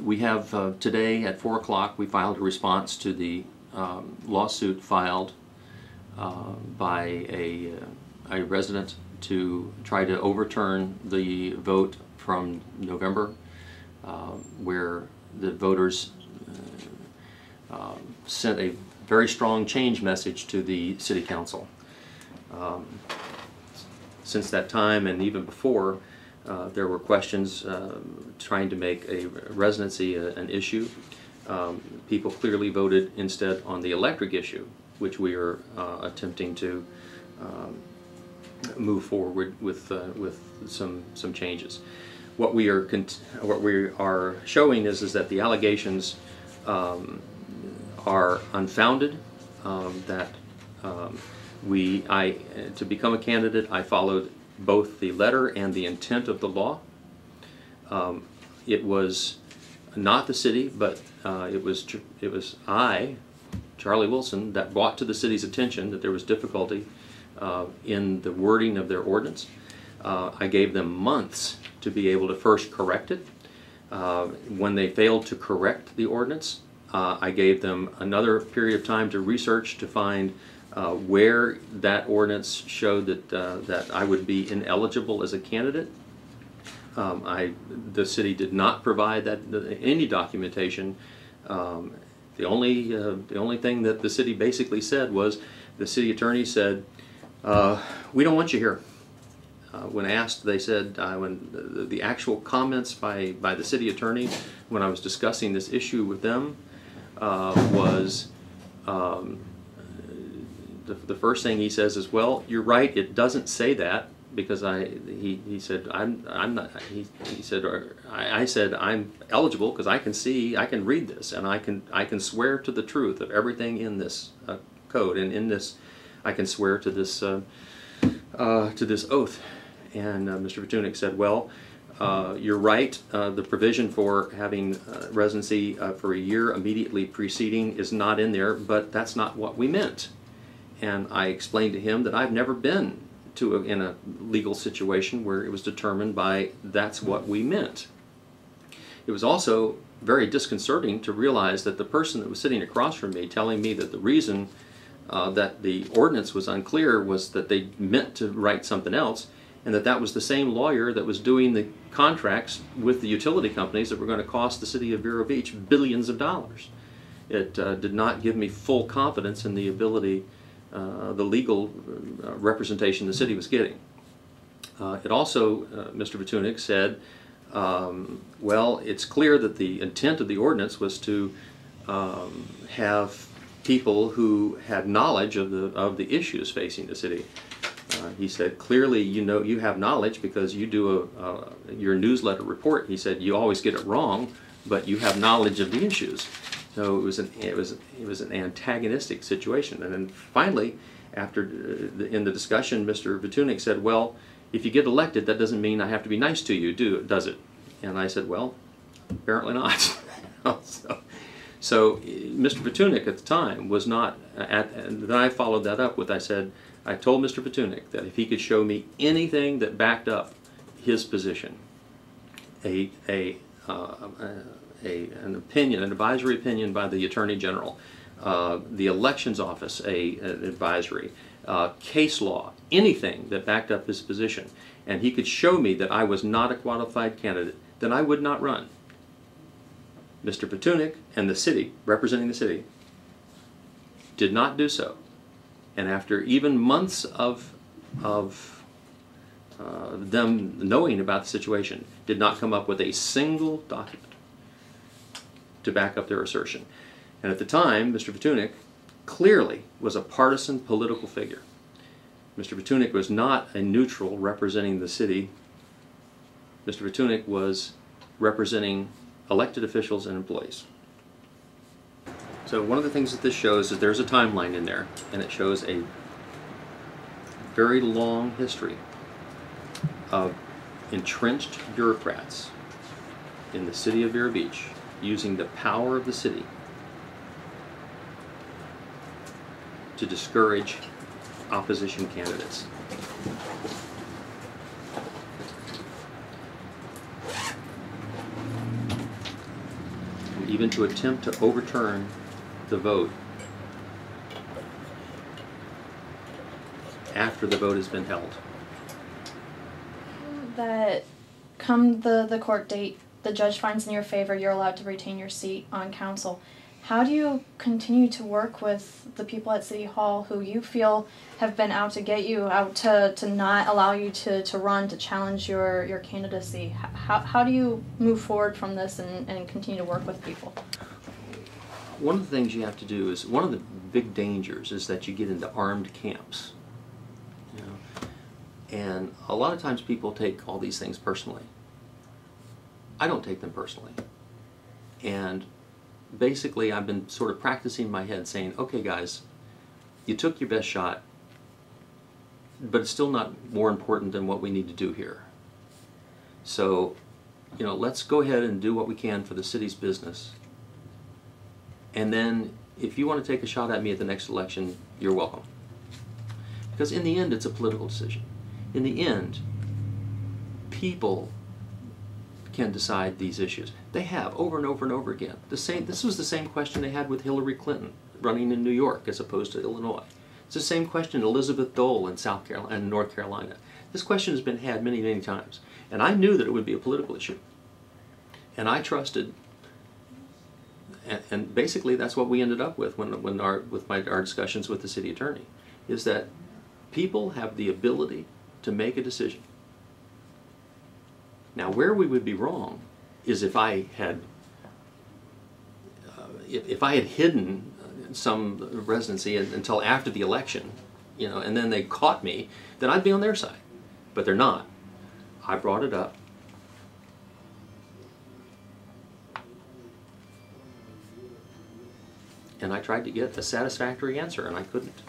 We have today at 4 o'clock we filed a response to the lawsuit filed by a resident to try to overturn the vote from November where the voters sent a very strong change message to the City Council. Since that time and even before, there were questions trying to make a residency an issue. People clearly voted instead on the electric issue, which we are attempting to move forward with some changes. What we are showing is that the allegations are unfounded. That to become a candidate, I followed both the letter and the intent of the law. It was not the city, but it was I, Charlie Wilson, that brought to the city's attention that there was difficulty in the wording of their ordinance. I gave them months to be able to first correct it. When they failed to correct the ordinance, I gave them another period of time to research to find where that ordinance showed that I would be ineligible as a candidate. The city did not provide any documentation. The only thing that the city basically said was, the city attorney said, "We don't want you here." When asked, they said, when the actual comments by the city attorney when I was discussing this issue with them was, the first thing he says is, "Well, you're right, it doesn't say that," because he said, he said, I said, "I'm eligible because I can read this, and I can swear to the truth of everything in this code, and in this I can swear to this oath." And Mr. Vitunik said, "Well, you're right, the provision for having residency for a year immediately preceding is not in there, but that's not what we meant." And I explained to him that I've never been in a legal situation where it was determined by that's what we meant. It was also very disconcerting to realize that the person that was sitting across from me telling me that the reason that the ordinance was unclear was that they meant to write something else, and that was the same lawyer that was doing the contracts with the utility companies that were going to cost the city of Vero Beach billions of dollars. It did not give me full confidence in the ability, the legal representation the city was getting. It also, Mr. Vitunik said, well, it's clear that the intent of the ordinance was to have people who had knowledge of the issues facing the city. He said, "Clearly, you have knowledge because you do your newsletter report." He said, "You always get it wrong, but you have knowledge of the issues." So it was an antagonistic situation. And then finally, in the discussion, Mr. Vitunik said, "Well, if you get elected, that doesn't mean I have to be nice to you, does it?" And I said, "Well, apparently not." So Mr. Vitunik at the time was not, and then I followed that up with, I told Mr. Vitunik that if he could show me anything that backed up his position, an opinion, an advisory opinion by the Attorney General, the Elections Office, an advisory, case law, anything that backed up his position, and he could show me that I was not a qualified candidate, then I would not run. Mr. Vitunik and the city, representing the city, did not do so. And after even months of them knowing about the situation, did not come up with a single document to back up their assertion. And at the time, Mr. Vitunik clearly was a partisan political figure. Mr. Vitunik was not a neutral representing the city. Mr. Vitunik was representing elected officials and employees. So one of the things that this shows is there's a timeline in there, and it shows a very long history of entrenched bureaucrats in the city of Vero Beach using the power of the city to discourage opposition candidates. even to attempt to overturn the vote after the vote has been held. That come the court date, the judge finds in your favor, you're allowed to retain your seat on council. How do you continue to work with the people at City Hall who you feel have been out to get you, out to not allow you to run, to challenge your candidacy? How do you move forward from this and continue to work with people? One of the things you have to do is, one of the big dangers is that you get into armed camps. You know? And a lot of times people take all these things personally. I don't take them personally. And basically I've been sort of practicing in my head saying, okay guys, you took your best shot, but it's still not more important than what we need to do here. So, you know, let's go ahead and do what we can for the city's business. And then if you want to take a shot at me at the next election, you're welcome. Because in the end, it's a political decision. In the end, people can decide these issues. They have over and over and over again. This was the same question they had with Hillary Clinton running in New York as opposed to Illinois. It's the same question Elizabeth Dole in South Carolina and North Carolina. This question has been had many, many times. And I knew that it would be a political issue. And I trusted, and basically that's what we ended up with our discussions with the city attorney, is that people have the ability to make a decision. Now, where we would be wrong is if I had hidden some residency until after the election, you know, and then they caught me, then I'd be on their side. But they're not. I brought it up. And I tried to get a satisfactory answer, and I couldn't.